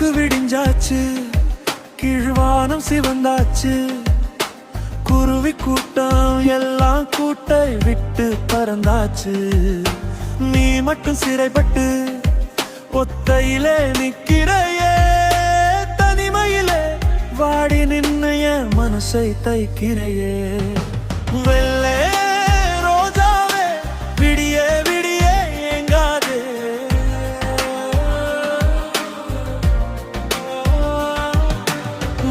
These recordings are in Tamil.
கிழக்கு விடிஞ்சாச்சு, கீழ்வானம் சிவந்தாச்சு, குருவி கூட்டம் எல்லாம் கூட்டை விட்டு பறந்தாச்சு. நீ மட்டும் சிறைப்பட்டு ஒத்தையிலே நிற்கிறையே, தனிமையிலே வாடி நின்னு என் மனசை தைக்கிறையே. வெள்ளே ரோஜாவே விடிய விடிய ஏங்காதே,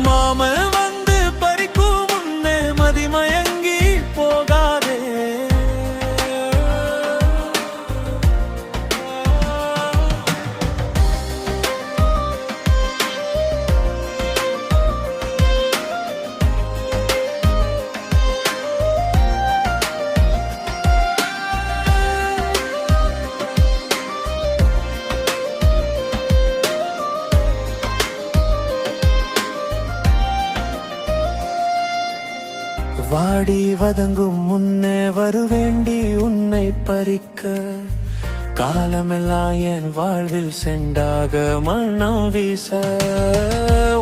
மாமன் வந்து பறிக்கும் முன்னே மதிமயங்கி போகாதே. வாடி வதங்கும் முன்னே வருவேண்டி உன்னை பறிக்க, காலமெல்லாம் என் வாழ்வில் சென்றாக மண்ணம் வீச,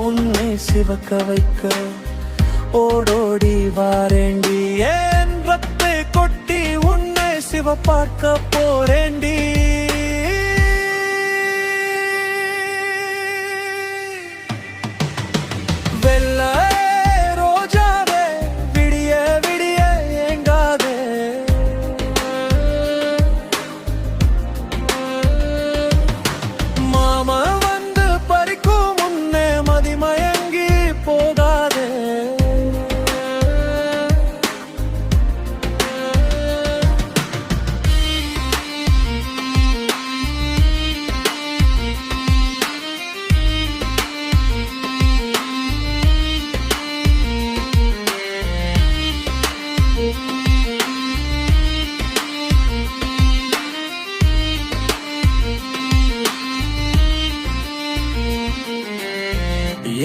உன்னை சிவக்க வைக்க ஓடோடி வாரேண்டி, என் ரத்தை கொட்டி உன்னை சிவப்பாக்க போரேண்டி.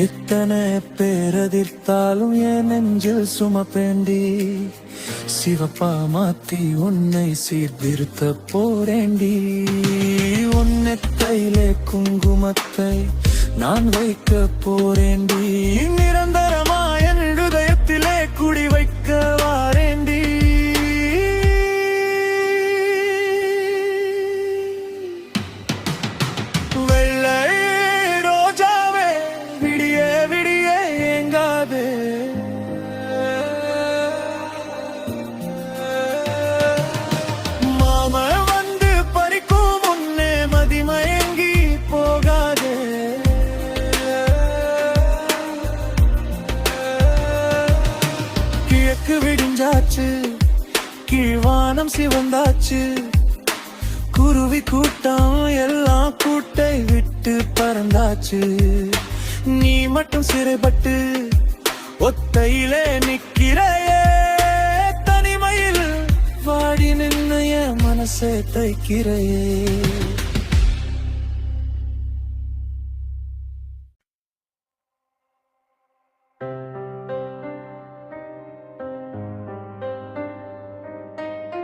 எத்தனை பேரதிர்த்தாலும் என் நெஞ்சில் சுமப்பேண்டி, சிவப்பா மாத்தி உன்னை சீர்திருத்த போரேண்டி. உன்னெத்தையிலே குங்குமத்தை நான் வைக்க போரேண்டி, நிரந்தரமா என் ஹிருதயத்திலே குடி வைக்க வாரேண்டி. விடிஞ்சாச்சு, கீழ்வானம் சிவந்தாச்சு, குருவி கூட்டம் எல்லாம் கூட்டை விட்டு பறந்தாச்சு. நீ மட்டும் சிறைப்பட்டு ஒத்தையிலே நிற்கிறையே, தனிமையில் வாடி நின்னு என் மனசை தைக்கிறையே.